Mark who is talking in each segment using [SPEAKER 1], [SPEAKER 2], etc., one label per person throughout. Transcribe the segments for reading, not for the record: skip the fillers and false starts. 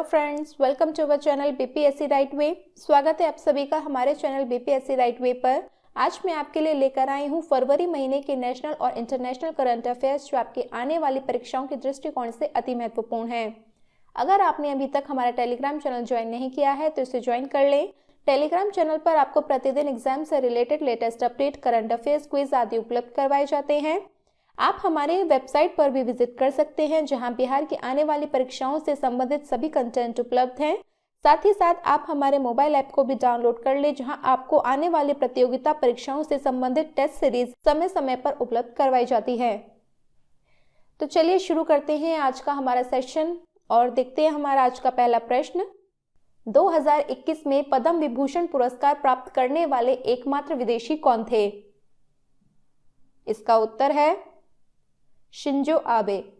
[SPEAKER 1] Friends, welcome to our channel BPSC right way. स्वागत है आप सभी का हमारे चैनल बीपीएससी राइट वे पर। आज मैं आपके लिए लेकर आई हूं फरवरी महीने के नेशनल और इंटरनेशनल करंट अफेयर्स जो आपकी आने वाली परीक्षाओं के दृष्टिकोण से अति महत्वपूर्ण है। अगर आपने अभी तक हमारा टेलीग्राम चैनल ज्वाइन नहीं किया है तो इसे ज्वाइन कर लें। टेलीग्राम चैनल पर आपको प्रतिदिन एग्जाम से related latest update, current affairs, quiz आदि उपलब्ध करवाए जाते हैं। आप हमारे वेबसाइट पर भी विजिट कर सकते हैं जहां बिहार की आने वाली परीक्षाओं से संबंधित सभी कंटेंट उपलब्ध हैं। साथ ही साथ आप हमारे मोबाइल ऐप को भी डाउनलोड कर लें जहां आपको आने वाली प्रतियोगिता परीक्षाओं से संबंधित टेस्ट सीरीज समय समय पर उपलब्ध करवाई जाती है। तो चलिए शुरू करते हैं आज का हमारा सेशन और देखते हैं हमारा आज का पहला प्रश्न। 2021 में पद्म विभूषण पुरस्कार प्राप्त करने वाले एकमात्र विदेशी कौन थे? इसका उत्तर है शिंजो आबे।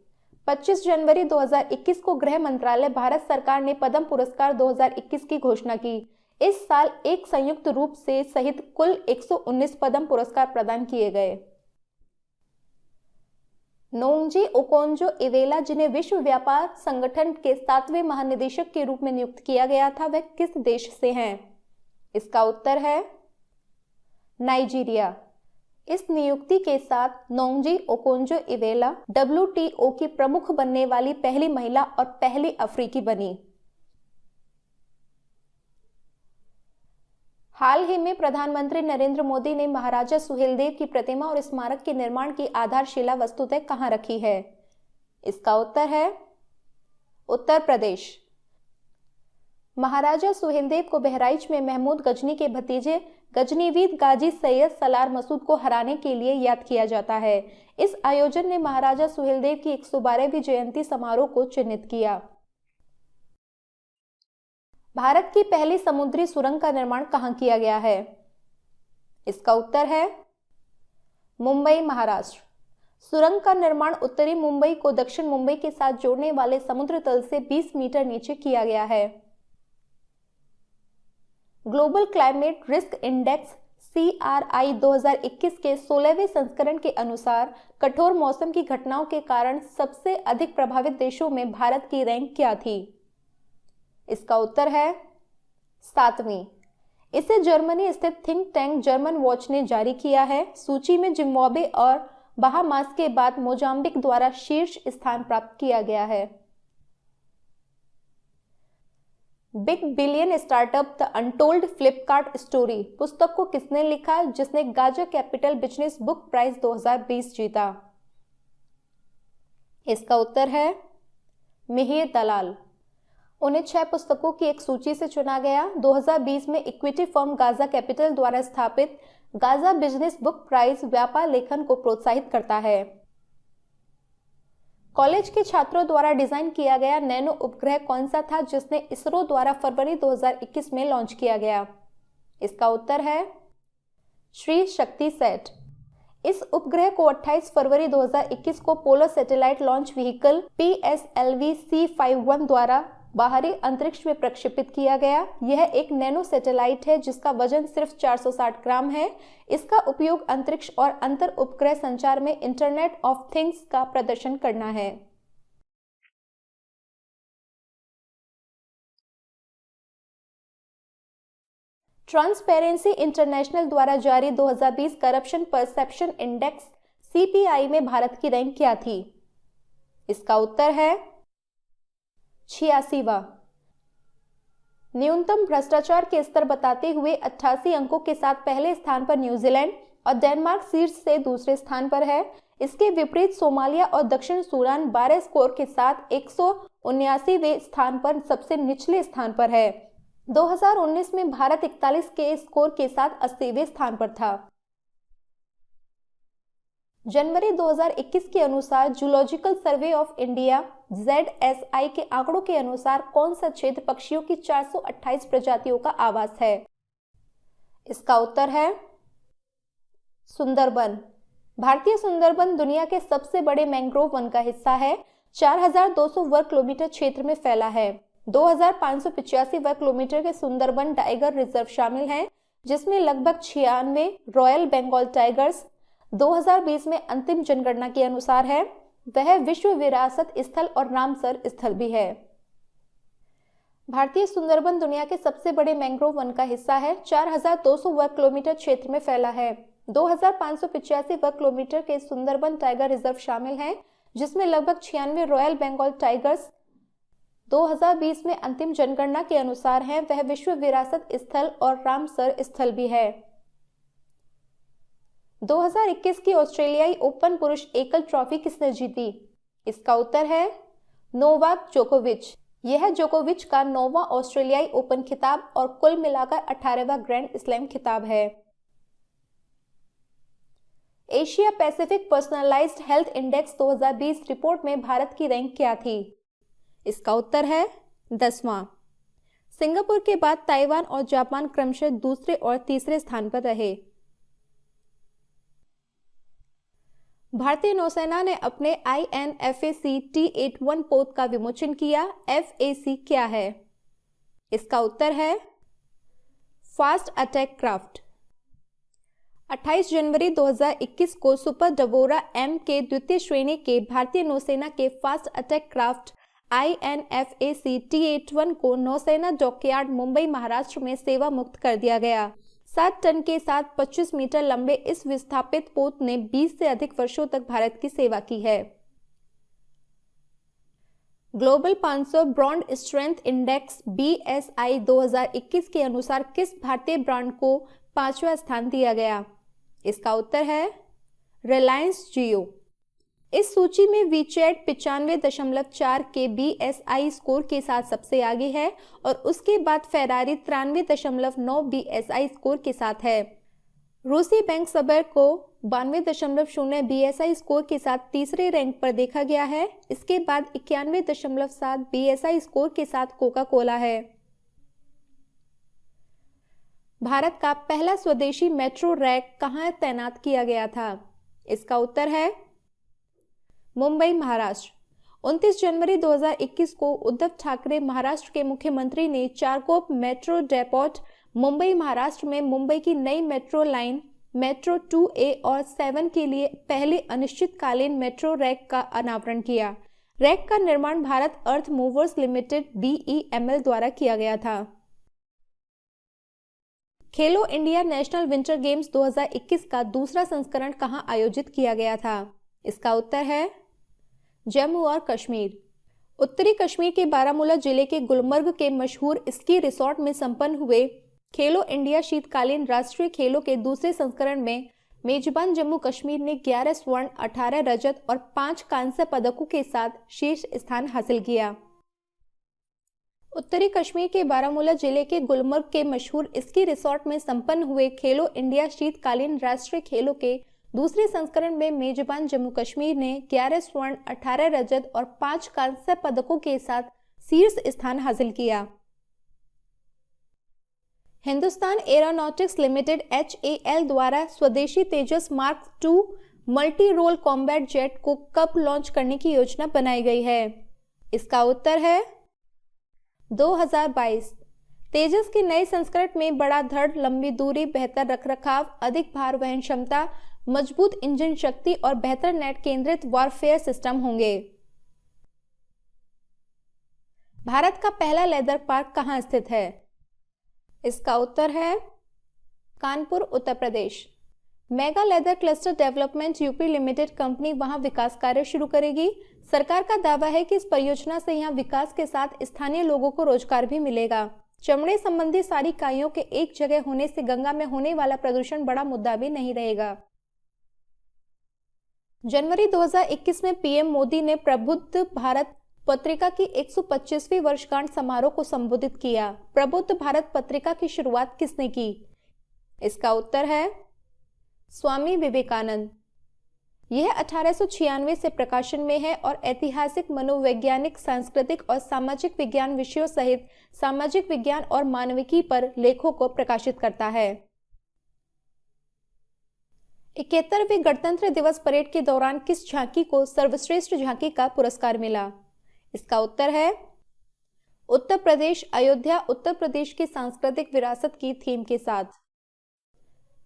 [SPEAKER 1] 25 जनवरी 2021 को गृह मंत्रालय भारत सरकार ने पद्म पुरस्कार 2021 की घोषणा की। इस साल एक संयुक्त रूप से सहित कुल 119 पद्म पुरस्कार प्रदान किए गए। नोंगजी ओकोंजो-इवेला, जिन्हें विश्व व्यापार संगठन के 7वें महानिदेशक के रूप में नियुक्त किया गया था, वह किस देश से हैं? इसका उत्तर है नाइजीरिया। इस नियुक्ति के साथ नोंगजी ओकोंजो-इवेला WTO की प्रमुख बनने वाली पहली महिला और पहली अफ्रीकी बनी। हाल ही में प्रधानमंत्री नरेंद्र मोदी ने महाराजा सुहेलदेव की प्रतिमा और स्मारक के निर्माण की आधारशिला वस्तुतः कहां रखी है? इसका उत्तर है उत्तर प्रदेश। महाराजा सुहेलदेव को बहराइच में महमूद गजनी के भतीजे गजनीवीद गाजी सैयद सलार मसूद को हराने के लिए याद किया जाता है। इस आयोजन ने महाराजा सुहेलदेव की 112वीं जयंती समारोह को चिन्हित किया। भारत की पहली समुद्री सुरंग का निर्माण कहां किया गया है? इसका उत्तर है मुंबई, महाराष्ट्र। सुरंग का निर्माण उत्तरी मुंबई को दक्षिण मुंबई के साथ जोड़ने वाले समुद्र तल से 20 मीटर नीचे किया गया है। Global climate risk index CRI 2021 के 16वें संस्करण के अनुसार कठोर मौसम की घटनाओं के कारण सबसे अधिक प्रभावित देशों में भारत की रैंक क्या थी? इसका उत्तर है 7वीं। इसे जर्मनी स्थित थिंक टैंक जर्मन वॉच ने जारी किया है। सूची में जिम्बाब्वे और बहामास के बाद मोजाम्बिक द्वारा शीर्ष स्थान प्राप्त किया गया है। Big billion startup the untold Flipkart story पुस्तक को किसने लिखा, जिसने Gaja capital business book prize 2020 जीता? इसका उत्तर है मिहिर दलाल। उन्हें 6 पुस्तकों की एक सूची से चुना गया। 2020 में इक्विटी फर्म गाजा कैपिटल द्वारा स्थापित गाजा बिजनेस बुक प्राइज व्यापार लेखन को प्रोत्साहित करता है। कॉलेज के छात्रों द्वारा डिजाइन किया गया नैनो उपग्रह कौन सा था जिसने इसरो द्वारा फरवरी 2021 में लॉन्च किया गया? इसका उत्तर है श्री शक्ति सेट। इस उपग्रह को 28 फरवरी 2021 को polar satellite launch vehicle PSLV C51 द्वारा बाहरी अंतरिक्ष में प्रक्षेपित किया गया। यह एक नैनो सैटेलाइट है जिसका वजन सिर्फ 460 ग्राम है। इसका उपयोग अंतरिक्ष और अंतर उपग्रह संचार में इंटरनेट ऑफ थिंग्स का प्रदर्शन करना है। ट्रांसपेरेंसी इंटरनेशनल द्वारा जारी 2020 करप्शन परसेप्शन इंडेक्स CPI में भारत की रैंक क्या थी? इसका उत्तर है 86वां। न्यूनतम भ्रष्टाचार के स्तर बताते हुए 88 अंकों के साथ पहले स्थान पर न्यूजीलैंड और डेनमार्क शीर्ष से दूसरे स्थान पर है। इसके विपरीत सोमालिया और दक्षिण सूडान 12 स्कोर के साथ 179वें स्थान पर सबसे निचले स्थान पर है। 2019 में भारत 41 के स्कोर के साथ 80वें स्थान पर था। जनवरी 2021 के अनुसार zoological survey of India ZSI के आंकड़ों के अनुसार कौन सा क्षेत्र पक्षियों की 428 प्रजातियों का आवास है? इसका उत्तर है सुंदरबन। भारतीय सुंदरबन दुनिया के सबसे बड़े मैंग्रोव वन का हिस्सा है। 4200 वर्ग किलोमीटर क्षेत्र में फैला है। 2585 वर्ग किलोमीटर के सुंदरबन टाइगर रिजर्व शामिल हैं, जिसमें लगभग 96 रॉयल बंगाल टाइगर्स 2020 में अंतिम जनगणना के अनुसार है। वह विश्व विरासत स्थल और रामसर स्थल भी है। भारतीय सुंदरबन दुनिया के सबसे बड़े मैंग्रोव वन का हिस्सा है। 4,200 वर्ग किलोमीटर क्षेत्र में फैला है। 2,585 वर्ग किलोमीटर के सुंदरबन टाइगर रिजर्व शामिल हैं, जिसमें लगभग 96 रॉयल बंगाल टाइगर्स 2020 में अंतिम जनगणना के अनुसार हैं। वह विश्व विरासत स्थल और रामसर स्थल भी है। 2021 की ऑस्ट्रेलियाई ओपन पुरुष एकल ट्रॉफी किसने जीती? इसका उत्तर है नोवाक जोकोविच। यह जोकोविच का 9वां ऑस्ट्रेलियाई ओपन खिताब और कुल मिलाकर 18वां ग्रैंड स्लैम खिताब है। Asia Pacific personalised health index 2020 report में भारत की रैंक क्या थी? इसका उत्तर है 10वां। सिंगापुर के बाद ताइवान और जापान क्रमशः दूसरे और तीसरे स्थान पर रहे। भारतीय नौसेना ने अपने INFAC T81 पोत का विमोचन किया। FAC क्या है? इसका उत्तर है फास्ट अटैक क्राफ्ट। 28 जनवरी 2021 को सुपर डबोरा M के द्वितीय श्रेणी के भारतीय नौसेना के fast attack craft INFAC T81 को नौसेना डॉकयार्ड मुंबई महाराष्ट्र में सेवा मुक्त कर दिया गया। 7 टन के साथ 25 मीटर लंबे इस विस्थापित पोत ने 20 से अधिक वर्षों तक भारत की सेवा की है। Global 500 brand strength index BSI 2021 के अनुसार किस भारतीय ब्रांड को 5वां स्थान दिया गया? इसका उत्तर है रिलायंस जियो। इस सूची में वीचैट 95.4 के BSI स्कोर के साथ सबसे आगे है और उसके बाद फेरारी 93.9 BSI स्कोर के साथ है। रूसी बैंक सबर को 92.0 BSI स्कोर के साथ तीसरे रैंक पर देखा गया है। इसके बाद 91.7 BSI स्कोर के साथ कोका कोला है। भारत का पहला स्वदेशी मेट्रो रैक कहां तैनात किया गया था? इसका उत्तर है मुंबई महाराष्ट्र। 29 जनवरी 2021 को उद्धव ठाकरे महाराष्ट्र के मुख्यमंत्री ने चारकोप मेट्रो डेपोट मुंबई महाराष्ट्र में मुंबई की नई मेट्रो लाइन मेट्रो 2A और 7 के लिए पहले अनिश्चितकालीन मेट्रो रैक का अनावरण किया। रैक का निर्माण भारत अर्थ मूवर्स लिमिटेड BEML द्वारा किया गया था। खेलो इंडिया नेशनल विंटर गेम्स 2021 का दूसरा संस्करण कहां आयोजित किया गया था? इसका उत्तर है जम्मू और कश्मीर। उत्तरी कश्मीर के बारामूला जिले के गुलमर्ग के मशहूर स्की रिसोर्ट में संपन्न हुए खेलो इंडिया शीतकालीन राष्ट्रीय खेलों के दूसरे संस्करण में मेजबान जम्मू कश्मीर ने 11 स्वर्ण, 18 रजत और 5 कांस्य पदकों के साथ शीर्ष स्थान हासिल किया। उत्तरी कश्मीर के बारामूला जिले के गुलमर्ग के मशहूर स्की रिसोर्ट में संपन्न हुए खेलो इंडिया शीतकालीन राष्ट्रीय खेलों के दूसरे संस्करण में मेजबान जम्मू कश्मीर ने 11 स्वर्ण, 18 रजत और 5 कांस्य पदकों के साथ शीर्ष स्थान हासिल किया। हिंदुस्तान एरोनॉटिक्स लिमिटेड HAL द्वारा स्वदेशी Tejas mark 2 multi role combat jet को कब लॉन्च करने की योजना बनाई गई है? इसका उत्तर है 2022। तेजस के नए संस्करण में बड़ा धड़, लंबी दूरी, बेहतर रखरखाव, अधिक भार वहन क्षमता, मजबूत इंजन शक्ति और बेहतर नेट केंद्रित वॉरफेयर सिस्टम होंगे। भारत का पहला लेदर पार्क कहां स्थित है? इसका उत्तर है Kanpur, Uttar Pradesh. Mega leather cluster development UP limited company वहां विकास कार्य शुरू करेगी। सरकार का दावा है कि इस परियोजना से यहां विकास के साथ स्थानीय लोगों को रोजगार भी मिलेगा। चमड़े संबंधी सारी इकाइयों के एक जगह होने से गंगा में होने वाला प्रदूषण बड़ा मुद्दा भी नहीं रहेगा। जनवरी 2021 में पीएम मोदी ने प्रबुद्ध भारत पत्रिका की 125वीं वर्षगांठ समारोह को संबोधित किया। प्रबुद्ध भारत पत्रिका की शुरुआत किसने की? इसका उत्तर है स्वामी विवेकानंद। यह 1896 से प्रकाशन में है और ऐतिहासिक, मनोवैज्ञानिक, सांस्कृतिक और सामाजिक विज्ञान विषयों सहित सामाजिक विज्ञान और मानविकी पर लेखों को प्रकाशित करता है। 71वें गणतंत्र दिवस परेड के दौरान किस झांकी को सर्वश्रेष्ठ झांकी का पुरस्कार मिला? इसका उत्तर है उत्तर प्रदेश अयोध्या, उत्तर प्रदेश की सांस्कृतिक विरासत की थीम के साथ।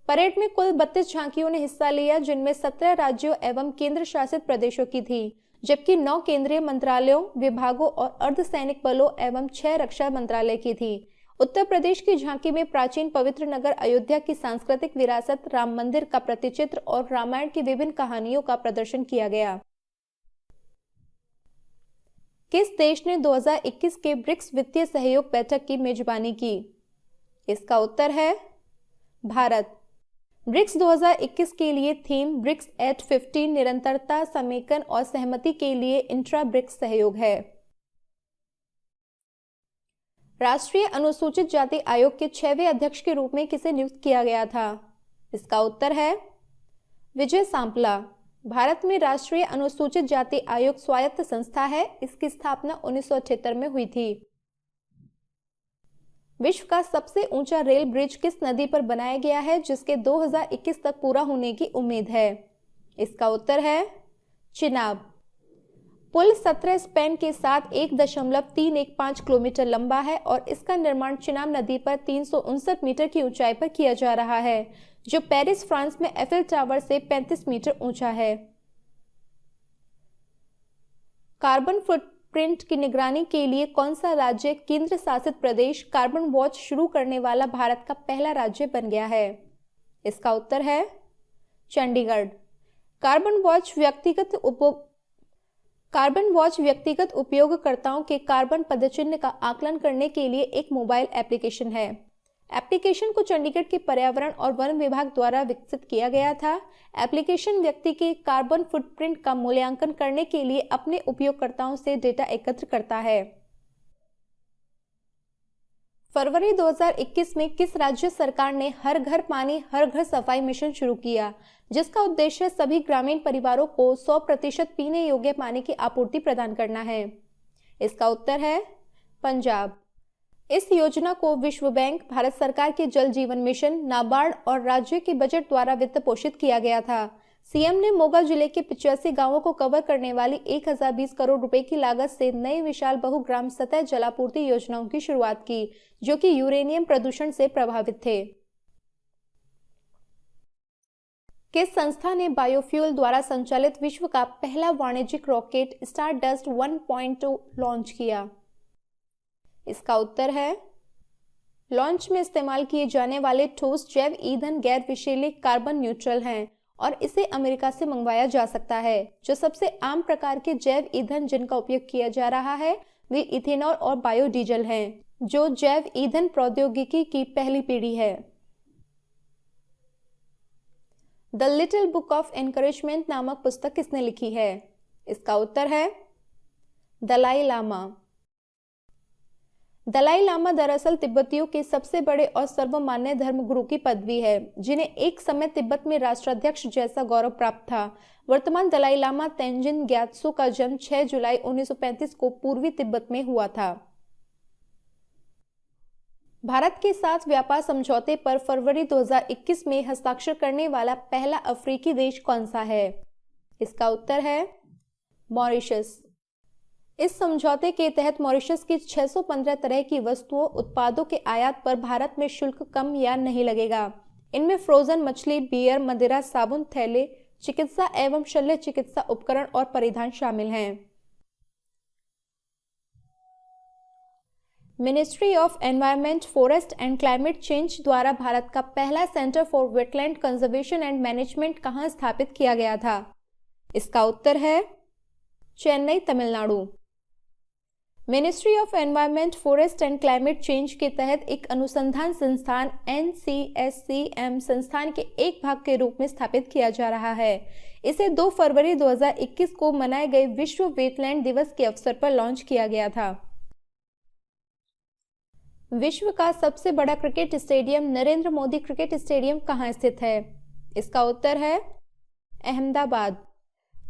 [SPEAKER 1] परेड में कुल 32 झांकियों ने हिस्सा लिया, जिनमें 17 राज्यों एवं केंद्र शासित प्रदेशों की थी। जबकि 9 केंद्रीय मंत्रालयों, विभागों और अर्धसैनिक बलों एवं 6 रक्षा मंत्रालय की थी। उत्तर प्रदेश की झांकी में प्राचीन पवित्र नगर अयोध्या की सांस्कृतिक विरासत, राम मंदिर का प्रतिचित्र और रामायण की विभिन्न कहानियों का प्रदर्शन किया गया। किस देश ने 2021 के ब्रिक्स वित्तीय सहयोग बैठक की मेजबानी की? इसका उत्तर है भारत। ब्रिक्स 2021 के लिए थीम ब्रिक्स एट 15 निरंतरता, समेकन और सहमति के लिए इंट्रा ब्रिक्स सहयोग है। राष्ट्रीय अनुसूचित जाति आयोग के 6वें अध्यक्ष के रूप में किसे नियुक्त किया गया था? इसका उत्तर है विजय सांपला। भारत में राष्ट्रीय अनुसूचित जाति आयोग स्वायत्त संस्था है। इसकी स्थापना 1978 में हुई थी। विश्व का सबसे ऊंचा रेल ब्रिज किस नदी पर बनाया गया है, जिसके 2021 तक पूरा होने की उम्मीद है? इसका उत्तर है चिनाब। पुल 17 स्पैन के साथ 1.315 किलोमीटर लंबा है और इसका निर्माण चिनाब नदी पर 359 मीटर की ऊंचाई पर किया जा रहा है, जो पेरिस, फ्रांस में एफिल टावर से 35 मीटर ऊंचा है। कार्बन फुटप्रिंट की निगरानी के लिए कौन सा राज्य केंद्र शासित प्रदेश कार्बन वॉच शुरू करने वाला भारत का पहला राज्य बन गया है? इसका उत्तर है चंडीगढ़। कार्बन वॉच व्यक्तिगत उपयोगकर्ताओं के कार्बन पदचिह्न का आकलन करने के लिए एक मोबाइल एप्लीकेशन है। एप्लीकेशन को चंडीगढ़ के पर्यावरण और वन विभाग द्वारा विकसित किया गया था। एप्लीकेशन व्यक्ति के कार्बन फुटप्रिंट का मूल्यांकन करने के लिए अपने उपयोगकर्ताओं से डेटा एकत्र करता है। फरवरी 2021 में किस राज्य सरकार ने हर घर पानी हर घर सफाई मिशन शुरू किया, जिसका उद्देश्य सभी ग्रामीण परिवारों को 100% पीने योग्य पानी की आपूर्ति प्रदान करना है? इसका उत्तर है पंजाब। इस योजना को विश्व बैंक, भारत सरकार के जल जीवन मिशन, नाबार्ड और राज्य के बजट द्वारा वित्त पोषित किया गया था। सीएम ने मोगा जिले के 85 गांवों को कवर करने वाली 1020 करोड़ रुपए की लागत से नई विशाल बहुग्राम सतह जलापूर्ति योजनाओं की शुरुआत की, जो कि यूरेनियम प्रदूषण से प्रभावित थे। किस संस्था ने बायोफ्यूल द्वारा संचालित विश्व का पहला वाणिज्यिक रॉकेट स्टारडस्ट 1.2 लॉन्च किया? इसका उत्तर है लॉन्च में इस्तेमाल किए जाने वाले ठोस जैव ईंधन गैर विषैले कार्बन न्यूट्रल हैं और इसे अमेरिका से मंगवाया जा सकता है। जो सबसे आम प्रकार के जैव ईंधन जिनका उपयोग किया जा रहा है वे इथेनॉल और बायोडीजल हैं, जो जैव ईंधन प्रौद्योगिकी की पहली पीढ़ी है। The little book of encouragement नामक पुस्तक किसने लिखी है? इसका उत्तर है दलाई लामा। दलाई लामा दरअसल तिब्बतियों के सबसे बड़े और सर्वमान्य धर्मगुरु की पदवी है, जिन्हें एक समय तिब्बत में राष्ट्राध्यक्ष जैसा गौरव प्राप्त था। वर्तमान दलाई लामा तेंजिन ग्यात्सो का जन्म 6 जुलाई 1935 को पूर्वी तिब्बत में हुआ था। भारत के साथ व्यापार समझौते पर फरवरी 2021 में हस्ताक्षर करने वाला पहला अफ्रीकी देश कौन सा है? इसका उत्तर है मॉरिशस। इस समझौते के तहत मॉरिशस की 615 तरह की वस्तुओं उत्पादों के आयात पर भारत में शुल्क कम या नहीं लगेगा। इनमें फ्रोजन मछली, बियर, मदिरा, साबुन, थैले, चिकित्सा एवं शल्य चिकित्सा उपकरण और परिधान शामिल हैं। Ministry of environment, forest and climate change द्वारा भारत का पहला centre for wetland conservation and management कहां स्थापित किया गया था? इसका उत्तर है Chennai, Tamil Nadu. Ministry of environment, forest and climate change के तहत एक अनुसंधान संस्थान NCSCM संस्थान के एक भाग के रूप में स्थापित किया जा रहा है। इसे 2 फरवरी 2021 को मनाए गए विश्व वेटलैंड दिवस के अवसर पर लॉन्च किया गया था। विश्व का सबसे बड़ा cricket stadium Narendra Modi cricket stadium कहाँ स्थित है? इसका उत्तर है अहमदाबाद।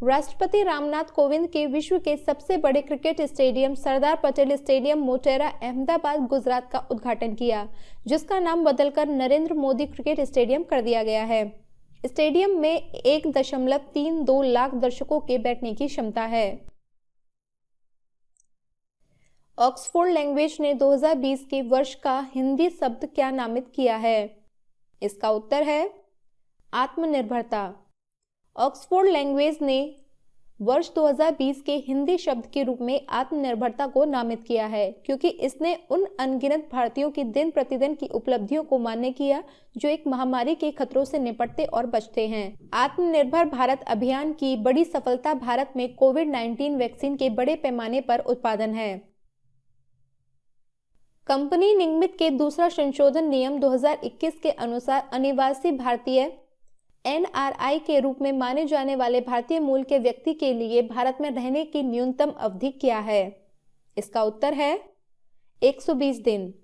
[SPEAKER 1] राष्ट्रपति रामनाथ कोविंद के विश्व के सबसे बड़े cricket stadium Sardar Patel stadium Motera, Ahmedabad, Gujarat का उद्घाटन किया, जिसका नाम बदलकर नरेंद्र मोदी क्रिकेट स्टेडियम कर दिया गया है। स्टेडियम में 1.32 लाख दर्शकों के बैठने की क्षमता है। ऑक्सफोर्ड लैंग्वेज ने 2020 के वर्ष का हिंदी शब्द क्या नामित किया है? इसका उत्तर है आत्मनिर्भरता। ऑक्सफोर्ड लैंग्वेज ने वर्ष 2020 के हिंदी शब्द के रूप में आत्मनिर्भरता को नामित किया है, क्योंकि इसने उन अनगिनत भारतीयों की दिन प्रतिदिन की उपलब्धियों को मान्य किया जो एक महामारी के खतरों से निपटते और बचते हैं। आत्मनिर्भर भारत अभियान की बड़ी सफलता भारत में कोविड-19 वैक्सीन के बड़े पैमाने पर उत्पादन है। कंपनी निगमित के दूसरा संशोधन नियम 2021 के अनुसार अनिवासी भारतीय NRI के रूप में माने जाने वाले भारतीय मूल के व्यक्ति के लिए भारत में रहने की न्यूनतम अवधि क्या है? इसका उत्तर है 120 दिन।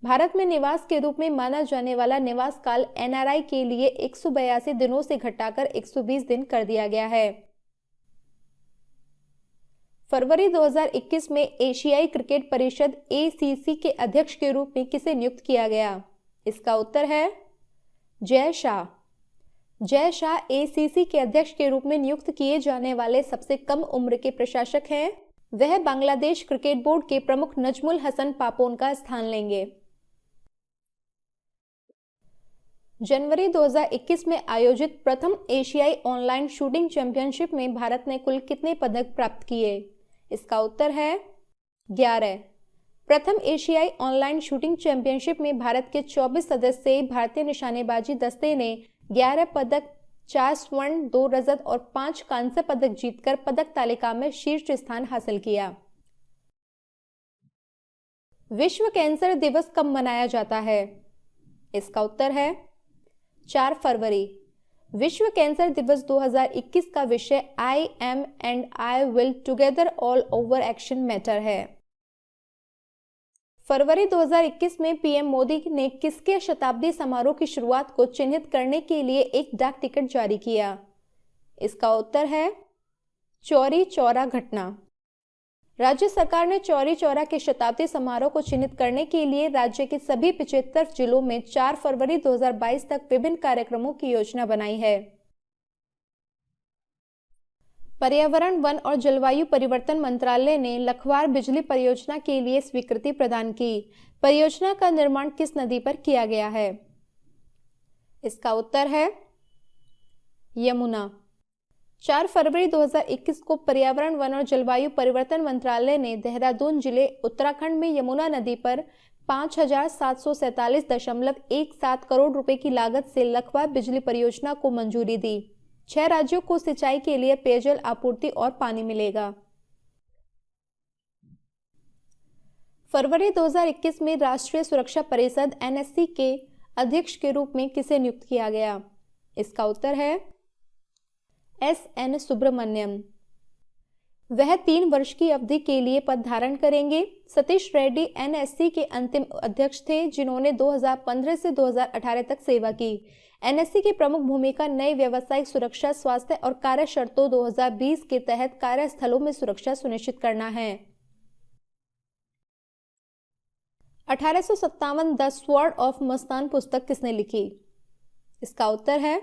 [SPEAKER 1] भारत में निवास के रूप में माना जाने वाला निवास काल NRI के लिए 182 दिनों से घटाकर 120 दिन कर दिया गया है। फरवरी 2021 में एशियाई क्रिकेट परिषद ACC के अध्यक्ष के रूप में किसे नियुक्त किया गया? इसका उत्तर है जय शाह। जय शाह ACC के अध्यक्ष के रूप में नियुक्त किए जाने वाले सबसे कम उम्र के प्रशासक हैं। वह बांग्लादेश क्रिकेट बोर्ड के प्रमुख नजमुल हसन पापोन का स्थान लेंगे। जनवरी 2021 में आयोजित प्रथम एशियाई ऑनलाइन शूटिंग चैंपियनशिप में भारत ने कुल कितने पदक प्राप्त किए? इसका उत्तर है 11। प्रथम एशियाई ऑनलाइन शूटिंग चैंपियनशिप में भारत के 24 सदस्यीय भारतीय निशानेबाजी दस्ते ने 11 पदक, 4 स्वर्ण, 2 रजत और 5 कांस्य पदक जीतकर पदक तालिका में शीर्ष स्थान हासिल किया। विश्व कैंसर दिवस कब मनाया जाता है? इसका उत्तर है 4 फरवरी। विश्व कैंसर दिवस 2021 का विषय I am and I will together all over action matter है। फरवरी 2021 में पीएम मोदी ने किसके शताब्दी समारोह की शुरुआत को चिन्हित करने के लिए एक डाक टिकट जारी किया? इसका उत्तर है चौरी चौरा घटना। राज्य सरकार ने चौरी चौरा के शताब्दी समारोह को चिन्हित करने के लिए राज्य के सभी 75 जिलों में 4 फरवरी 2022 तक विभिन्न कार्यक्रमों की योजना बनाई है। पर्यावरण, वन और जलवायु परिवर्तन मंत्रालय ने लखवार बिजली परियोजना के लिए स्वीकृति प्रदान की। परियोजना का निर्माण किस नदी पर किया गया है? इसका उत्तर है यमुना। 4 फरवरी 2021 को पर्यावरण, वन और जलवायु परिवर्तन मंत्रालय ने देहरादून जिले उत्तराखंड में यमुना नदी पर 5,747.17 करोड़ रुपए की लागत से लखवार बिजली परियोजना को मंजूरी दी। 6 राज्यों को सिंचाई के लिए पेयजल आपूर्ति और पानी मिलेगा। फरवरी 2021 में राष्ट्रीय सुरक्षा परिषद NSC के अध्यक्ष के रूप में किसे नियुक्त किया गया? इसका उत्तर है SN सुब्रमण्यम। वह 3 वर्ष की अवधि के लिए पद धारण करेंगे। सतीश रेड्डी NSC के अंतिम अध्यक्ष थे, जिन्होंने 2015 से 2018 तक सेवा की। NSC की प्रमुख भूमिका नई व्यावसायिक सुरक्षा, स्वास्थ्य और कार्य शर्तों 2020 के तहत कार्यस्थलों में सुरक्षा सुनिश्चित करना है। 1857 द स्वॉर्ड ऑफ मस्तान पुस्तक किसने लिखी? इसका उत्तर है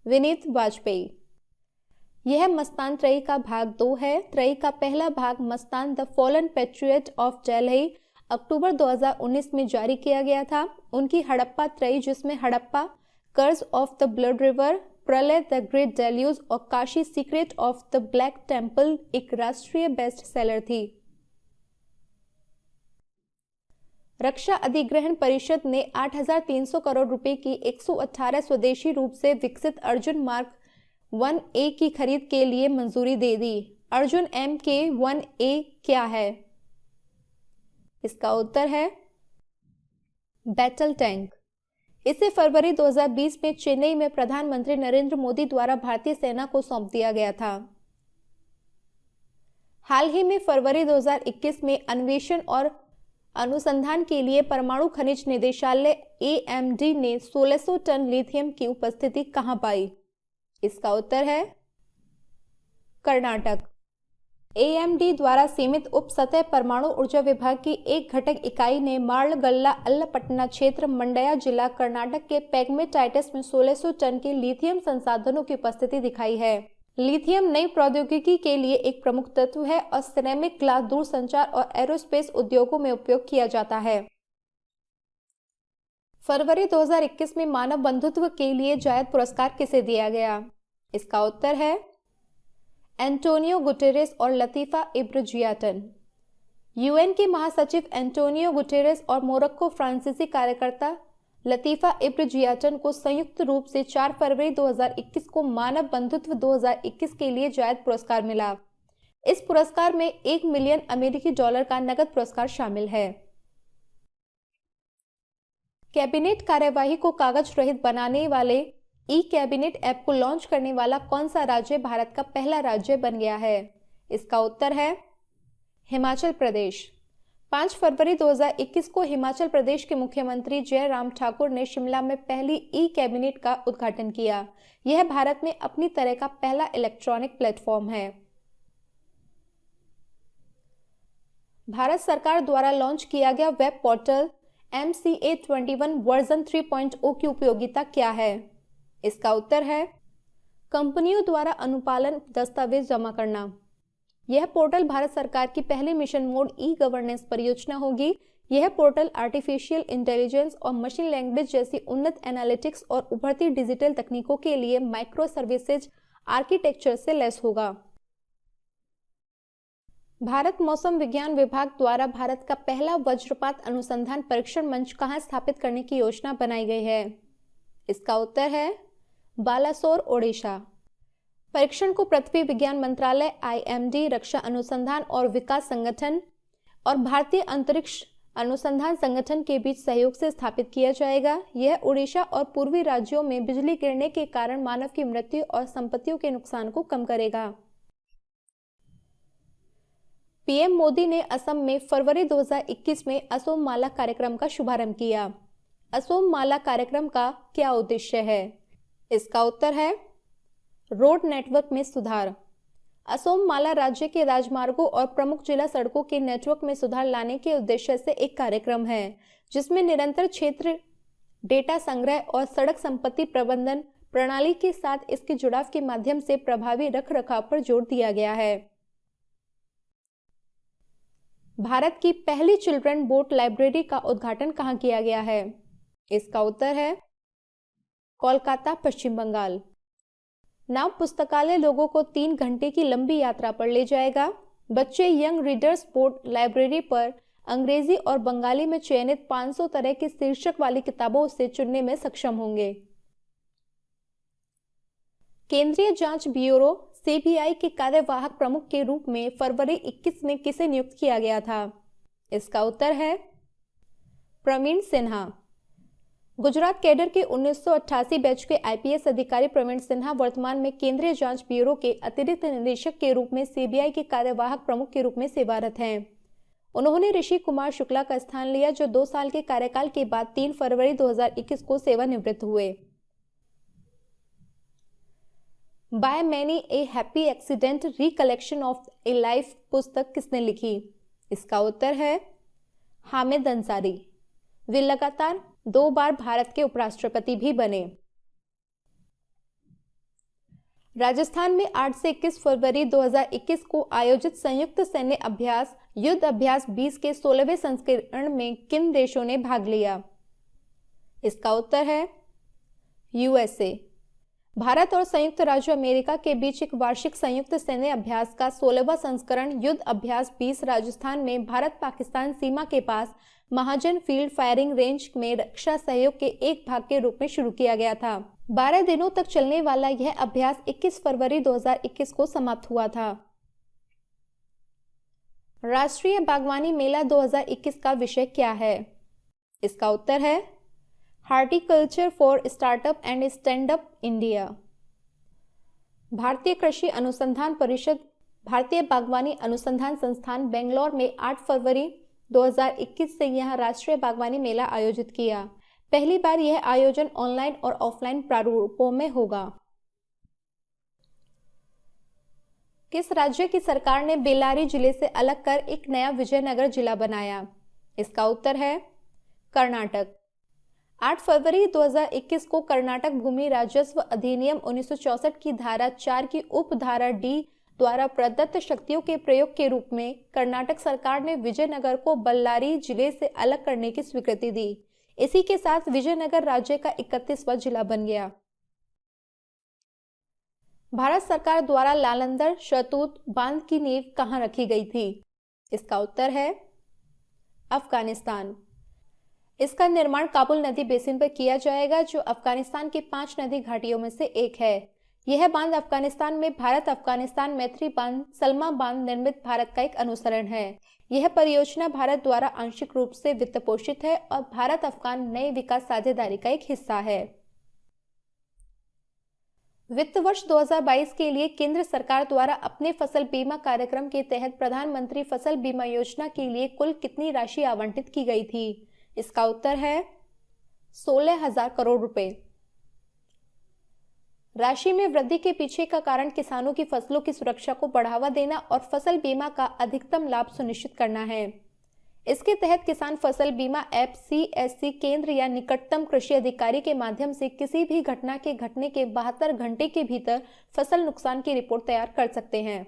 [SPEAKER 1] विनीत वाजपेयी। यह मस्तान त्रयी का भाग 2 है। त्रयी का पहला भाग Mastaan the fallen patriot of Delhi October 2019 में जारी किया गया था। उनकी हड़प्पा त्रयी, जिसमें हड़प्पा, कर्ज ऑफ द ब्लड रिवर, प्रलय द ग्रेट डेल्यूज और Kashi secret of the black temple एक राष्ट्रीय बेस्ट सेलर थी। रक्षा अधिग्रहण परिषद ने 8,300 करोड़ रुपए की 118 स्वदेशी रूप से विकसित अर्जुन मार्क 1A की खरीद के लिए मंजूरी दे दी। अर्जुन MK-1A क्या है? इसका उत्तर है बैटल टैंक। इसे फरवरी 2020 में चेन्नई में प्रधानमंत्री नरेंद्र मोदी द्वारा भारतीय सेना को सौंप दिया गया था। हाल ही में फरवरी 2021 में अन्वेषण और अनुसंधान के लिए परमाणु खनिज निदेशालय AMD ने 1600 टन लिथियम की उपस्थिति कहां पाई? इसका उत्तर है कर्नाटक। AMD द्वारा सीमित उप सतह परमाणु ऊर्जा विभाग की एक घटक इकाई ने मार्लगल्ला अल्लपट्टना क्षेत्र, मंडया जिला, कर्नाटक के पेग्मेटाइटस में 1600 टन के लिथियम संसाधनों की उपस्थिति दिखाई है। लिथियम नई प्रौद्योगिकी के लिए एक प्रमुख तत्व है और सिरेमिक, ग्लास, दूरसंचार और एरोस्पेस उद्योगों में उपयोग किया जाता है। फरवरी 2021 में मानव बंधुत्व के लिए जायद पुरस्कार किसे दिया गया? इसका उत्तर है एंटोनियो गुटेरेस और लतीफा इब्रिजियाटन। यूएन के महासचिव एंटोनियो गुटेरेस और मोरक्को फ्रांसीसी कार्यकर्ता लतीफा इब्रिजियाटन को संयुक्त रूप से 4 फरवरी 2021 को मानव बंधुत्व 2021 के लिए जायद पुरस्कार मिला। इस पुरस्कार में $1 मिलियन अमेरिकी डॉलर का नकद पुरस्कार शामिल है। कैबिनेट कार्यवाही को कागज रहित बनाने वाले ई कैबिनेट ऐप को लॉन्च करने वाला कौन सा राज्य भारत का पहला राज्य बन गया है? इसका उत्तर है हिमाचल प्रदेश। 5 फरवरी 2021 को हिमाचल प्रदेश के मुख्यमंत्री जयराम ठाकुर ने शिमला में पहली ई कैबिनेट का उद्घाटन किया। यह भारत में अपनी तरह का पहला इलेक्ट्रॉनिक प्लेटफॉर्म है। भारत सरकार द्वारा लॉन्च किया गया वेब पोर्टल MCA21 वर्जन 3.0 की उपयोगिता क्या है? इसका उत्तर है कंपनियों द्वारा अनुपालन दस्तावेज जमा करना। यह पोर्टल भारत सरकार की पहली मिशन मोड ई गवर्नेंस परियोजना होगी। यह पोर्टल आर्टिफिशियल इंटेलिजेंस और मशीन लैंग्वेज जैसी उन्नत एनालिटिक्स और उभरती डिजिटल तकनीकों के लिए माइक्रो सर्विसेज आर्किटेक्चर से लैस होगा। भारत मौसम विज्ञान विभाग द्वारा भारत का पहला वज्रपात अनुसंधान परीक्षण मंच कहां स्थापित करने की योजना बनाई गई है? इसका उत्तर है बालासोर, ओडिशा। परीक्षण को पृथ्वी विज्ञान मंत्रालय, IMD, रक्षा अनुसंधान और विकास संगठन और भारतीय अंतरिक्ष अनुसंधान संगठन के बीच सहयोग से स्थापित किया जाएगा। यह उड़ीसा और पूर्वी राज्यों में बिजली गिरने के कारण मानव की मृत्यु और संपत्तियों के नुकसान को कम करेगा। पीएम मोदी ने असम में फरवरी 2021 में असोम माला कार्यक्रम का शुभारंभ किया। असोम माला कार्यक्रम का क्या उद्देश्य है? इसका उत्तर है रोड नेटवर्क में सुधार। असोम माला राज्य के राजमार्गों और प्रमुख जिला सड़कों के नेटवर्क में सुधार लाने के उद्देश्य से एक कार्यक्रम है जिसमें निरंतर क्षेत्र डेटा संग्रह और सड़क संपत्ति प्रबंधन प्रणाली के साथ इसके जुड़ाव के माध्यम से प्रभावी रखरखाव पर जोर दिया गया है। भारत की पहली चिल्ड्रन बोट लाइब्रेरी का उद्घाटन कहां किया गया है? इसका उत्तर है कोलकाता, पश्चिम बंगाल। नाव पुस्तकालय लोगों को 3 घंटे की लंबी यात्रा पर ले जाएगा। बच्चे यंग रीडर्स बोट लाइब्रेरी पर अंग्रेजी और बंगाली में चयनित 500 तरह के शीर्षक वाली किताबों से चुनने में सक्षम होंगे। केंद्रीय जांच ब्यूरो CBI के कार्यवाहक प्रमुख के रूप में फरवरी 21 में किसे नियुक्त किया गया था? इसका उत्तर है प्रवीण सिन्हा। गुजरात कैडर के 1988 बैच के IPS अधिकारी प्रवीण सिन्हा वर्तमान में केंद्रीय जांच ब्यूरो के अतिरिक्त निदेशक के रूप में CBI के कार्यवाहक प्रमुख के रूप में सेवारत हैं। उन्होंने ऋषि कुमार शुक्ला का स्थान लिया जो 2 साल के कार्यकाल के बाद 3 फरवरी 2021 को सेवानिवृत्त हुए। By many a happy accident recollection of A life पुस्तक किसने लिखी? इसका उत्तर है हामिद अंसारी। वे लगातार 2 बार भारत के उपराष्ट्रपति भी बने। राजस्थान में 8 से 21 फरवरी 2021 को आयोजित संयुक्त सैन्य अभ्यास युद्ध अभ्यास 20 के 16वें संस्करण में किन देशों ने भाग लिया? इसका उत्तर है USA। भारत और संयुक्त राज्य अमेरिका के बीच एक वार्षिक संयुक्त सैन्य अभ्यास का 16वां संस्करण युद्ध अभ्यास 20 राजस्थान में भारत पाकिस्तान सीमा के पास महाजन फील्ड फायरिंग रेंज में रक्षा सहयोग के एक भाग के रूप में शुरू किया गया था। 12 दिनों तक चलने वाला यह अभ्यास 21 फरवरी 2021 को समाप्त हुआ था। राष्ट्रीय बागवानी मेला 2021 का विषय क्या है? इसका उत्तर है horticulture for startup and stand up India. भारतीय कृषि अनुसंधान परिषद भारतीय बागवानी अनुसंधान संस्थान बेंगलोर में 8 फरवरी 2021 से यहां राष्ट्रीय बागवानी मेला आयोजित किया। पहली बार यह आयोजन ऑनलाइन और ऑफलाइन प्रारूपों में होगा। किस राज्य की सरकार ने बेल्लारी जिले से अलग कर एक नया विजयनगर जिला बनाया? इसका उत्तर है कर्नाटक। 8 फरवरी 2021 को कर्नाटक भूमि राजस्व अधिनियम 1964 की धारा 4 की उपधारा D द्वारा प्रदत्त शक्तियों के प्रयोग के रूप में कर्नाटक सरकार ने विजयनगर को बल्लारी जिले से अलग करने की स्वीकृति दी। इसी के साथ विजयनगर राज्य का 31वां जिला बन गया। भारत सरकार द्वारा लालंदर शहतूत बांध की नींव कहां रखी गई थी? इसका उत्तर है अफगानिस्तान। इसका निर्माण काबुल नदी बेसिन पर किया जाएगा, जो अफगानिस्तान की 5 नदी घाटियों में से एक है। यह बांध अफगानिस्तान में भारत अफगानिस्तान मैत्री बांध सलमा बांध निर्मित भारत का एक अनुसरण है। यह परियोजना भारत द्वारा आंशिक रूप से वित्त पोषित है और भारत अफगान नए विकास साझेदारी का एक हिस्सा है। वित्त वर्ष 2022 के लिए केंद्र सरकार द्वारा अपने फसल बीमा कार्यक्रम के तहत प्रधानमंत्री फसल बीमा योजना के लिए कुल कितनी राशि आवंटित की गई थी? इसका उत्तर है 16,000 करोड़ रुपए। राशि में वृद्धि के पीछे का कारण किसानों की फसलों की सुरक्षा को बढ़ावा देना और फसल बीमा का अधिकतम लाभ सुनिश्चित करना है। इसके तहत किसान फसल बीमा ऐप CSC केंद्र या निकटतम कृषि अधिकारी के माध्यम से किसी भी घटना के घटने के 72 घंटे के भीतर फसल नुकसान की रिपोर्ट तैयार कर सकते हैं।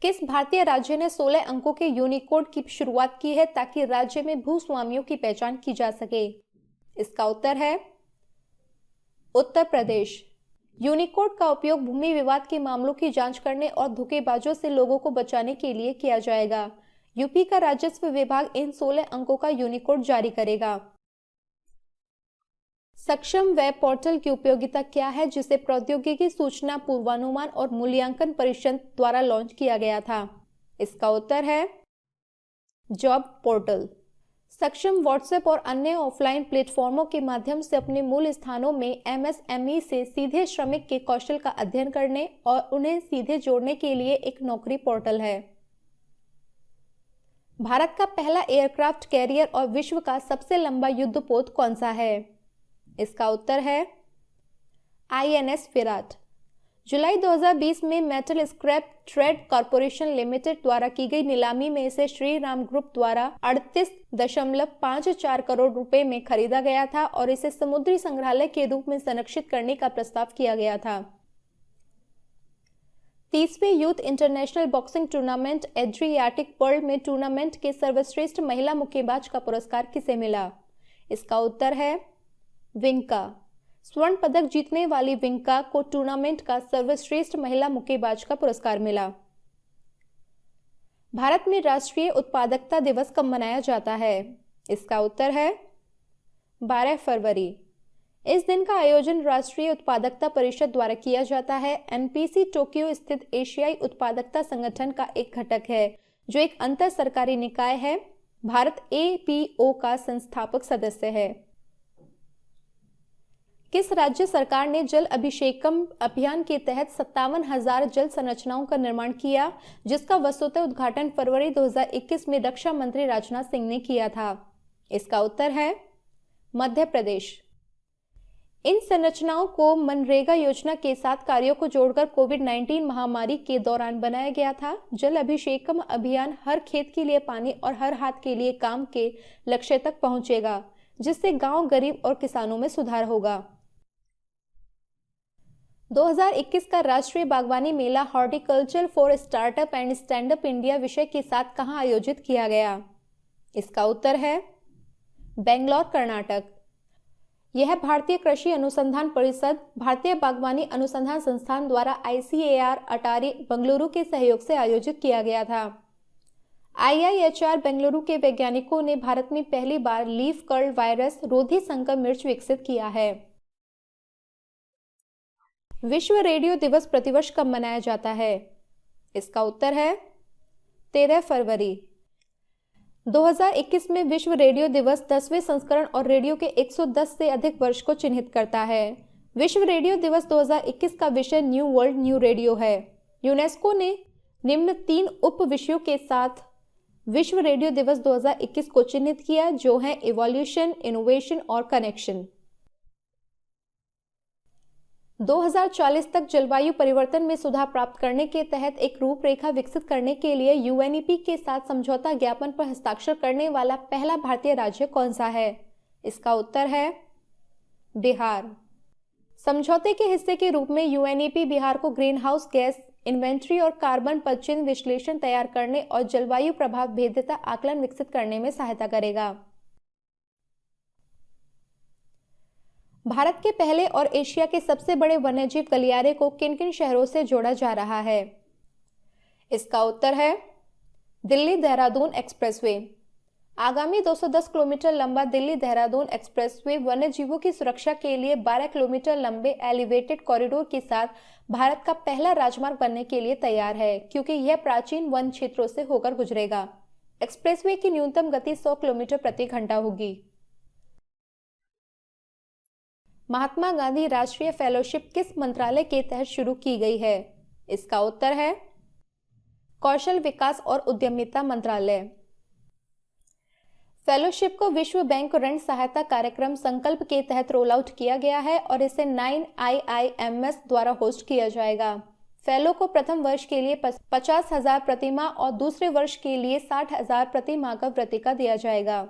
[SPEAKER 1] किस भारतीय राज्य ने 16 अंकों के यूनिकोड की शुरुआत की है ताकि राज्य में भूस्वामियों की पहचान की जा सके? इसका उत्तर है उत्तर प्रदेश। यूनिकोड का उपयोग भूमि विवाद के मामलों की जांच करने और धोखेबाजों से लोगों को बचाने के लिए किया जाएगा। यूपी का राजस्व विभाग इन 16 अंकों का यूनिकोड जारी करेगा। सक्षम वेब पोर्टल की उपयोगिता क्या है, जिसे प्रौद्योगिकी सूचना पूर्वानुमान और मूल्यांकन परिषद द्वारा लॉन्च किया गया था? इसका उत्तर है जॉब पोर्टल। सक्षम व्हाट्सएप और अन्य ऑफलाइन प्लेटफॉर्मों के माध्यम से अपने मूल स्थानों में MSME से सीधे श्रमिक के कौशल का अध्ययन करने और उन्हें सीधे जोड़ने के लिए एक नौकरी पोर्टल है। भारत का पहला एयरक्राफ्ट कैरियर और विश्व का सबसे लंबा युद्धपोत कौन सा है? इसका उत्तर है INS विराट। जुलाई 2020 में metal scrap trade corporation limited द्वारा की गई नीलामी में इसे श्री राम ग्रुप द्वारा 38.54 करोड़ रुपए में खरीदा गया था और इसे समुद्री संग्रहालय के रूप में संरक्षित करने का प्रस्ताव किया गया था। 30वें youth international boxing tournament Adriatic world में टूर्नामेंट के सर्वश्रेष्ठ महिला मुक्केबाज का पुरस्कार किसे मिला? इसका उत्तर है विंका। स्वर्ण पदक जीतने वाली विंका को टूर्नामेंट का सर्वश्रेष्ठ महिला मुक्केबाज का पुरस्कार मिला। भारत में राष्ट्रीय उत्पादकता दिवस कब मनाया जाता है? इसका उत्तर है 12 फरवरी। इस दिन का आयोजन राष्ट्रीय उत्पादकता परिषद द्वारा किया जाता है। NPC टोक्यो स्थित एशियाई उत्पादकता संगठन का एक घटक है, जो एक अंतर सरकारी निकाय है। भारत APO का संस्थापक सदस्य है। किस राज्य सरकार ने जल अभिषेकम अभियान के तहत 57,000 जल संरचनाओं का निर्माण किया, जिसका वस्तुतः उद्घाटन फरवरी 2021 में रक्षा मंत्री राजनाथ सिंह ने किया था? इसका उत्तर है मध्य प्रदेश। इन संरचनाओं को मनरेगा योजना के साथ कार्यों को जोड़कर कोविड-19 महामारी के दौरान बनाया गया था। जल अभिषेकम अभियान हर खेत के लिए पानी और हर हाथ के लिए काम के लक्ष्य तक पहुंचेगा, जिससे गांव, गरीब और किसानों में सुधार होगा। 2021 का राष्ट्रीय बागवानी मेला horticulture for startup and stand up India विषय के साथ कहां आयोजित किया गया? इसका उत्तर है बेंगलोर, कर्नाटक। यह भारतीय कृषि अनुसंधान परिषद, भारतीय बागवानी अनुसंधान संस्थान द्वारा ICAR अटारी बेंगलुरु के सहयोग से आयोजित किया गया था। IIHR बेंगलुरु के वैज्ञानिकों ने भारत में पहली बार लीफ कर्ल वायरस रोधी संकर मिर्च विकसित किया है। विश्व रेडियो दिवस प्रतिवर्ष कब मनाया जाता है? इसका उत्तर है 13 फरवरी। 2021 में विश्व रेडियो दिवस 10वें संस्करण और रेडियो के 110 से अधिक वर्ष को चिन्हित करता है। विश्व रेडियो दिवस 2021 का विषय न्यू वर्ल्ड न्यू रेडियो है। यूनेस्को ने निम्न 3 उप विषयों के साथ विश्व रेडियो दिवस 2021 को चिन्हित किया, जो है इवोल्यूशन, इनोवेशन और कनेक्शन। 2040 तक जलवायु परिवर्तन में सुधार प्राप्त करने के तहत एक रूपरेखा विकसित करने के लिए UNEP के साथ समझौता ज्ञापन पर हस्ताक्षर करने वाला पहला भारतीय राज्य कौन सा है? इसका उत्तर है बिहार। समझौते के हिस्से के रूप में UNEP बिहार को ग्रीन हाउस गैस इन्वेंट्री और कार्बन पदचिह्न विश्लेषण तैयार करने और जलवायु प्रभाव भेद्यता आकलन विकसित करने में सहायता करेगा। भारत के पहले और एशिया के सबसे बड़े वन्यजीव गलियारे को किन किन शहरों से जोड़ा जा रहा है? इसका उत्तर है दिल्ली देहरादून एक्सप्रेसवे। आगामी 210 किलोमीटर लंबा दिल्ली देहरादून एक्सप्रेसवे वन्यजीवों की सुरक्षा के लिए 12 किलोमीटर लंबे एलिवेटेड कॉरिडोर के साथ भारत का पहला राजमार्ग बनने के लिए तैयार है, क्योंकि यह प्राचीन वन क्षेत्रों से होकर गुजरेगा। एक्सप्रेसवे की न्यूनतम गति 100 किलोमीटर प्रति घंटा होगी। महात्मा गांधी राष्ट्रीय फेलोशिप किस मंत्रालय के तहत शुरू की गई है? इसका उत्तर है कौशल विकास और उद्यमिता मंत्रालय। फेलोशिप को विश्व बैंक ऋण सहायता कार्यक्रम संकल्प के तहत रोल आउट किया गया है और इसे 9 IIMS द्वारा होस्ट किया जाएगा। फेलो को प्रथम वर्ष के लिए 50,000 प्रति माह और दूसरे वर्ष के लिए 60,000 प्रति माह का वृत्तिका दिया जाएगा।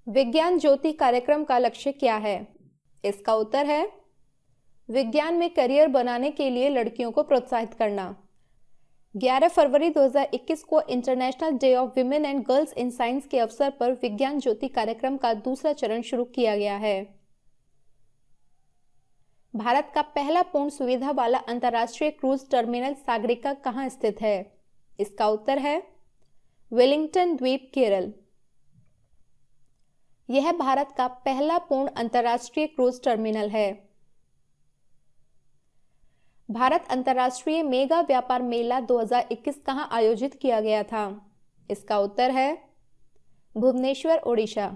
[SPEAKER 1] विज्ञान ज्योति कार्यक्रम का लक्ष्य क्या है? इसका उत्तर है विज्ञान में करियर बनाने के लिए लड़कियों को प्रोत्साहित करना। 11 फरवरी 2021 को international day of women and girls in science के अवसर पर विज्ञान ज्योति कार्यक्रम का दूसरा चरण शुरू किया गया है। भारत का पहला पूर्ण सुविधा वाला अंतर्राष्ट्रीय क्रूज टर्मिनल सागरिका कहाँ स्थित है? इसका उत्तर है वेलिंगटन द्वीप, केरल। यह भारत का पहला पूर्ण अंतर्राष्ट्रीय क्रूज टर्मिनल है। भारत अंतर्राष्ट्रीय मेगा व्यापार मेला 2021 कहां आयोजित किया गया था? इसका उत्तर है भुवनेश्वर, ओडिशा।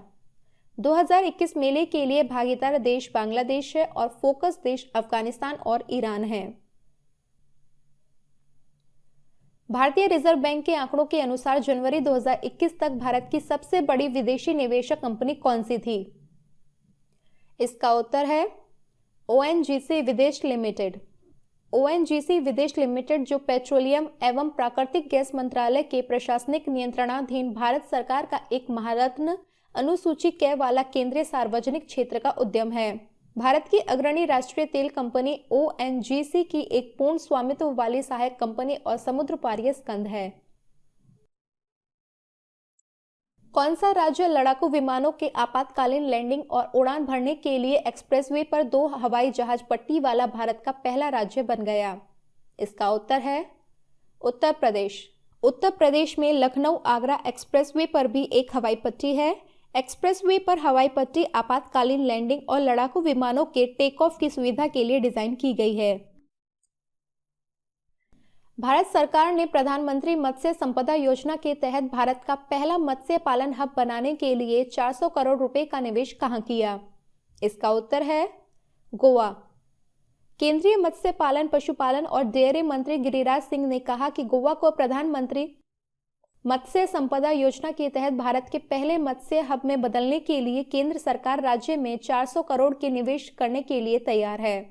[SPEAKER 1] 2021 मेले के लिए भागीदार देश बांग्लादेश है और फोकस देश अफगानिस्तान और ईरान है। भारतीय रिजर्व बैंक के आंकड़ों के अनुसार जनवरी 2021 तक भारत की सबसे बड़ी विदेशी निवेशक कंपनी कौन सी थी? इसका उत्तर है ONGC विदेश लिमिटेड। ONGC विदेश लिमिटेड, जो पेट्रोलियम एवं प्राकृतिक गैस मंत्रालय के प्रशासनिक नियंत्रणाधीन भारत सरकार का एक महारत्न अनुसूची क वाला केंद्रीय सार्वजनिक क्षेत्र का उद्यम है। भारत की अग्रणी राष्ट्रीय तेल कंपनी ONGC की एक पूर्ण स्वामित्व वाली सहायक कंपनी और समुद्र पारीय स्कंध है। कौन सा राज्य लड़ाकू विमानों के आपातकालीन लैंडिंग और उड़ान भरने के लिए एक्सप्रेसवे पर 2 हवाई जहाज पट्टी वाला भारत का पहला राज्य बन गया? इसका उत्तर है उत्तर प्रदेश। उत्तर प्रदेश में लखनऊ आगरा एक्सप्रेसवे पर भी एक हवाई पट्टी है। एक्सप्रेसवे पर हवाई पट्टी आपातकालीन लैंडिंग और लड़ाकू विमानों के टेक ऑफ की सुविधा के लिए डिजाइन की गई है। भारत सरकार ने प्रधानमंत्री मत्स्य संपदा योजना के तहत भारत का पहला मत्स्य पालन हब बनाने के लिए 400 करोड़ रुपए का निवेश कहां किया? इसका उत्तर है गोवा। केंद्रीय मत्स्य पालन, पशुपालन और डेयरी मंत्री गिरिराज सिंह ने कहा कि गोवा को प्रधानमंत्री मत्स्य संपदा योजना के तहत भारत के पहले मत्स्य हब में बदलने के लिए केंद्र सरकार राज्य में 400 करोड़ के निवेश करने के लिए तैयार है।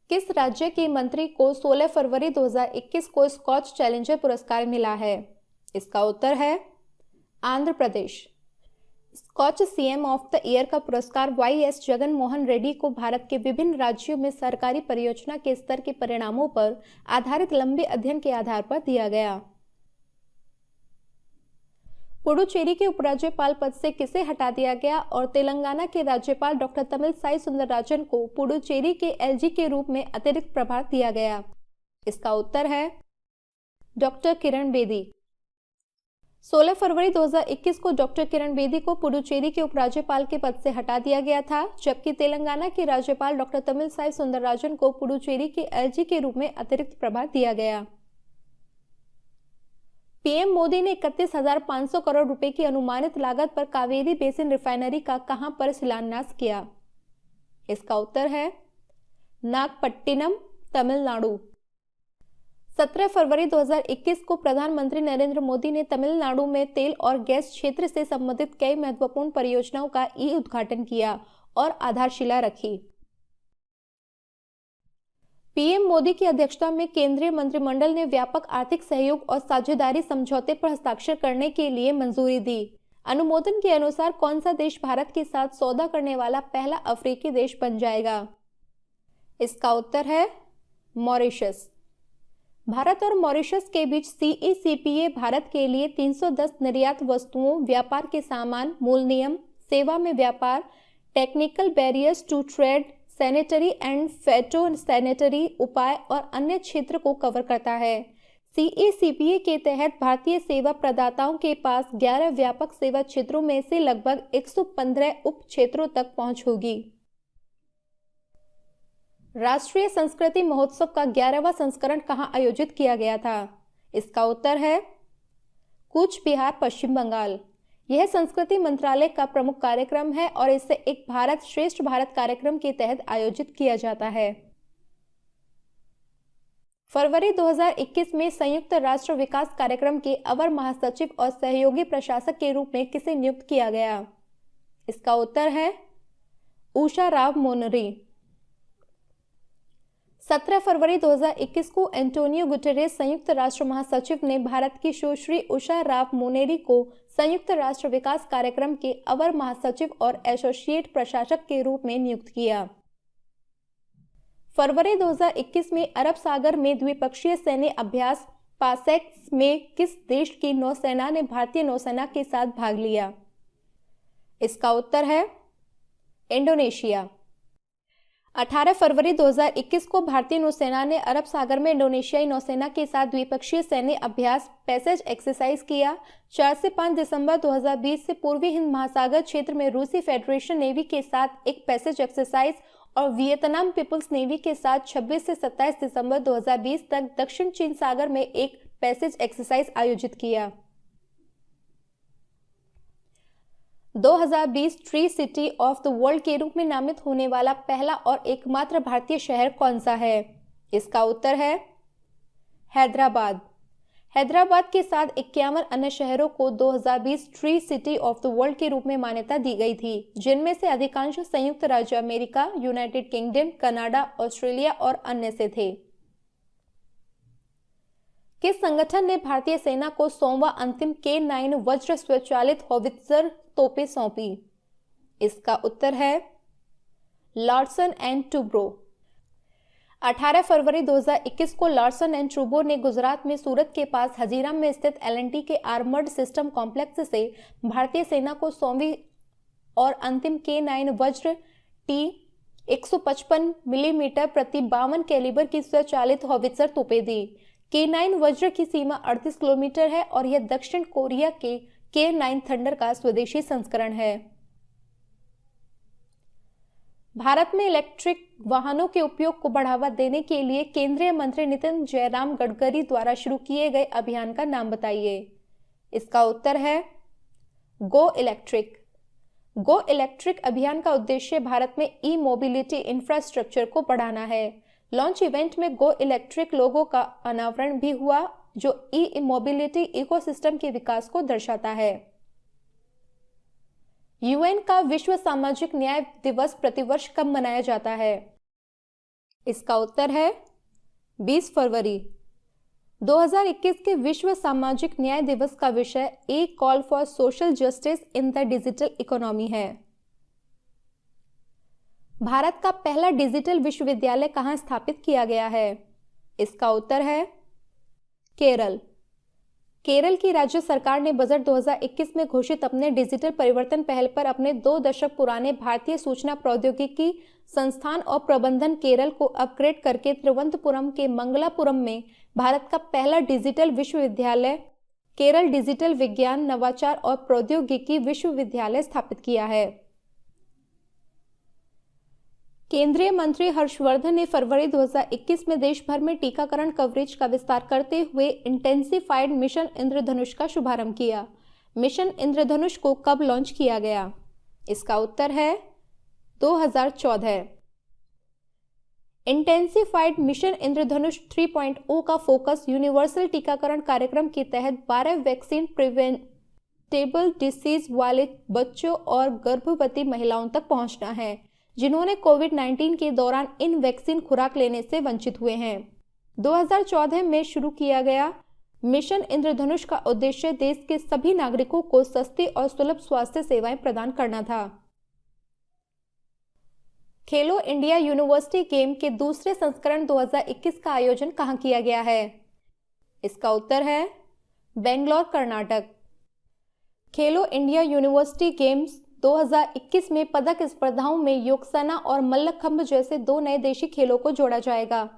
[SPEAKER 1] किस राज्य के मंत्री को 16 फरवरी 2021 को स्कॉच चैलेंजर पुरस्कार मिला है? इसका उत्तर है Andhra Pradesh. Skoch CM of the year का पुरस्कार YS जगन मोहन रेड्डी को भारत के विभिन्न राज्यों में सरकारी परियोजना के स्तर के परिणामों पर आधारित लंबे अध्ययन के आधार पर दिया गया। पुडुचेरी के उपराज्यपाल पद से किसे हटा दिया गया और तेलंगाना के राज्यपाल डॉक्टर तमिलसाई सुंदरराजन को पुडुचेरी के LG के रूप में अतिरिक्त प्रभार दिया गया? इसका उत्तर है डॉक्टर किरण बेदी। 16 फरवरी 2021 को डॉक्टर किरण बेदी को पुडुचेरी के उपराज्यपाल के पद से हटा दिया गया था, जबकि तेलंगाना के राज्यपाल डॉक्टर तमिलसाई सुंदरराजन को पुडुचेरी के LG के रूप में अतिरिक्त प्रभार दिया गया। PM मोदी ने 31,500 करोड़ रुपए की अनुमानित लागत पर कावेरी बेसिन रिफाइनरी का कहां पर शिलान्यास किया? इसका उत्तर है नागपट्टिनम, तमिलनाडु। 17 फरवरी 2021 को प्रधानमंत्री नरेंद्र मोदी ने तमिलनाडु में तेल और गैस क्षेत्र से संबंधित कई महत्वपूर्ण परियोजनाओं का उद्घाटन किया और आधारशिला रखी। PM मोदी की अध्यक्षता में केंद्रीय मंत्रिमंडल ने व्यापक आर्थिक सहयोग और साझेदारी समझौते पर हस्ताक्षर करने के लिए मंजूरी दी। अनुमोदन के अनुसार कौन सा देश भारत के साथ सौदा करने वाला पहला अफ्रीकी देश बन जाएगा? इसका उत्तर है मॉरिशस। भारत और मॉरिशस के बीच CECPA भारत के लिए 310 निर्यात वस्तुओं, व्यापार के सामान, मूल नियम, सेवा में व्यापार, technical barriers to trade, sanitary and phytosanitary उपाय और अन्य क्षेत्र को कवर करता है। CACPA के तहत भारतीय सेवा प्रदाताओं के पास 11 व्यापक सेवा क्षेत्रों में से लगभग 115 उप क्षेत्रों तक पहुंच होगी। राष्ट्रीय संस्कृति महोत्सव का 11वां संस्करण कहां आयोजित किया गया था? इसका उत्तर है कूच बिहार, पश्चिम बंगाल। यह संस्कृति मंत्रालय का प्रमुख कार्यक्रम है और इसे एक भारत श्रेष्ठ भारत कार्यक्रम के तहत आयोजित किया जाता है। फरवरी 2021 में संयुक्त राष्ट्र विकास कार्यक्रम के अवर महासचिव और सहयोगी प्रशासक के रूप में किसे नियुक्त किया गया? इसका उत्तर है उषा राव मोनरी। 17 फरवरी 2021 को एंटोनियो गुटेरेस संयुक्त राष्ट्र महासचिव ने भारत की सुश्री उषा राव मोनेरी को संयुक्त राष्ट्र विकास कार्यक्रम के अवर महासचिव और एसोसिएट प्रशासक के रूप में नियुक्त किया। फरवरी 2021 में अरब सागर में द्विपक्षीय सैन्य अभ्यास पासेक्स में किस देश की नौसेना ने भारतीय नौसेना के साथ भाग लिया? इसका उत्तर है इंडोनेशिया। 18 फरवरी 2021 को भारतीय नौसेना ने अरब सागर में इंडोनेशियाई नौसेना के साथ द्विपक्षीय सैन्य अभ्यास पैसेज एक्सरसाइज किया। 4 से 5 दिसंबर 2020 से पूर्वी हिंद महासागर क्षेत्र में रूसी फेडरेशन नेवी के साथ एक पैसेज एक्सरसाइज और वियतनाम पीपल्स नेवी के साथ 26 से 27 दिसंबर 2020 तक दक्षिण चीन सागर में एक पैसेज एक्सरसाइज आयोजित किया। 2020 tree city of the world के रूप में नामित होने वाला पहला और एकमात्र भारतीय शहर कौन सा है? इसका उत्तर है हैदराबाद। हैदराबाद के साथ 51 अन्य शहरों को 2020 tree city of the world के रूप में मान्यता दी गई थी, जिनमें से अधिकांश संयुक्त राज्य America, United kingdom, Canada, Australia और अन्य से थे। किस संगठन ने भारतीय सेना को 100वां अंतिम K9 वज्र स्वचालित हॉवित्जर तोपें सौंपी? इसका उत्तर है लार्सन एंड टूब्रो। 18 फरवरी 2021 को लार्सन एंड टूब्रो ने गुजरात में सूरत के पास हजीरा में स्थित L&T के आर्मर्ड सिस्टम कॉम्प्लेक्स से भारतीय सेना को 100वीं और अंतिम K9 वज्र T 155 मिलीमीटर प्रति 52 कैलिबर की स्वचालित हॉवित्जर तोपें दी। K9 वज्र की सीमा 38 किलोमीटर है और यह दक्षिण कोरिया के K9 थंडर का स्वदेशी संस्करण है। भारत में इलेक्ट्रिक वाहनों के उपयोग को बढ़ावा देने के लिए केंद्रीय मंत्री नितिन जयराम गडकरी द्वारा शुरू किए गए अभियान का नाम बताइए। इसका उत्तर है गो इलेक्ट्रिक। गो इलेक्ट्रिक अभियान का उद्देश्य भारत में ई मोबिलिटी इंफ्रास्ट्रक्चर को बढ़ाना है। लॉन्च इवेंट में गो इलेक्ट्रिक लोगो का अनावरण भी हुआ, जो ई मोबिलिटी इकोसिस्टम के विकास को दर्शाता है। यूएन का विश्व सामाजिक न्याय दिवस प्रतिवर्ष कब मनाया जाता है? इसका उत्तर है 20 फरवरी। 2021 के विश्व सामाजिक न्याय दिवस का विषय a call for social justice in the digital economy है। भारत का पहला डिजिटल विश्वविद्यालय कहां स्थापित किया गया है? इसका उत्तर है केरल। केरल की राज्य सरकार ने बजट 2021 में घोषित अपने डिजिटल परिवर्तन पहल पर अपने 2 दशक पुराने भारतीय सूचना प्रौद्योगिकी संस्थान और प्रबंधन केरल को अपग्रेड करके तिरुवनंतपुरम के मंगलापुरम में भारत का पहला डिजिटल विश्वविद्यालय केरल डिजिटल विज्ञान, नवाचार और प्रौद्योगिकी विश्वविद्यालय स्थापित किया है। केंद्रीय मंत्री हर्षवर्धन ने फरवरी 2021 में देश भर में टीकाकरण कवरेज का विस्तार करते हुए इंटेंसिफाइड मिशन इंद्रधनुष का शुभारंभ किया। मिशन इंद्रधनुष को कब लॉन्च किया गया? इसका उत्तर है 2014। इंटेंसिफाइड मिशन इंद्रधनुष 3.0 का फोकस यूनिवर्सल टीकाकरण कार्यक्रम के तहत 12 वैक्सीन प्रिवेंटेबल डिसीज वाले बच्चों और गर्भवती महिलाओं तक पहुंचना है, जिन्होंने कोविड-19 के दौरान इन वैक्सीन खुराक लेने से वंचित हुए हैं। 2014 में शुरू किया गया मिशन इंद्रधनुष का उद्देश्य देश के सभी नागरिकों को सस्ती और सुलभ स्वास्थ्य सेवाएं प्रदान करना था। खेलो इंडिया यूनिवर्सिटी गेम के दूसरे संस्करण 2021 का आयोजन कहां किया गया है? इसका उत्तर है बेंगलोर, कर्नाटक। खेलो इंडिया यूनिवर्सिटी गेम्स 2021 में पदक स्पर्धाओं में योगसना और मल्लखंब जैसे 2 नए देशी खेलों को जोड़ा जाएगा।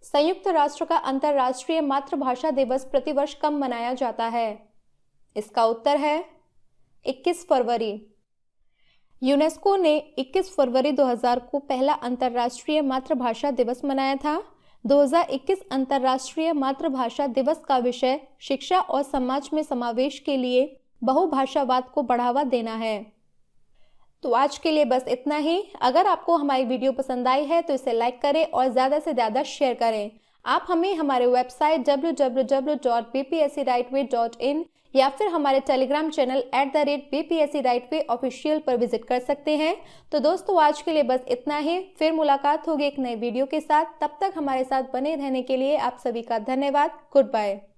[SPEAKER 1] संयुक्त राष्ट्र का अंतर्राष्ट्रीय मातृभाषा दिवस प्रतिवर्ष कब मनाया जाता है? इसका उत्तर है 21 फरवरी। यूनेस्को ने 21 फरवरी 2000 को पहला अंतर्राष्ट्रीय मातृभाषा दिवस मनाया था। 2021 अंतर्राष्ट्रीय मातृभाषा दिवस का विषय शिक्षा और समाज में समावेश के लिए बहुभाषावाद को बढ़ावा देना है। तो आज के लिए बस इतना ही। अगर आपको हमारी वीडियो पसंद आई है तो इसे लाइक करें और ज़्यादा से ज़्यादा शेयर करें। आप हमें हमारे वेबसाइट www.bpscrightway.in या फिर हमारे टेलीग्राम चैनल @bpscrightway ऑफिशियल पर विजिट कर सकते हैं। तो दोस्तों आज के लिए बस इतना ही। फिर मुलाकात होगी एक नए वीडियो के साथ। तब तक हमारे साथ बने रहने के लिए आप सभी का धन्यवाद। Good bye.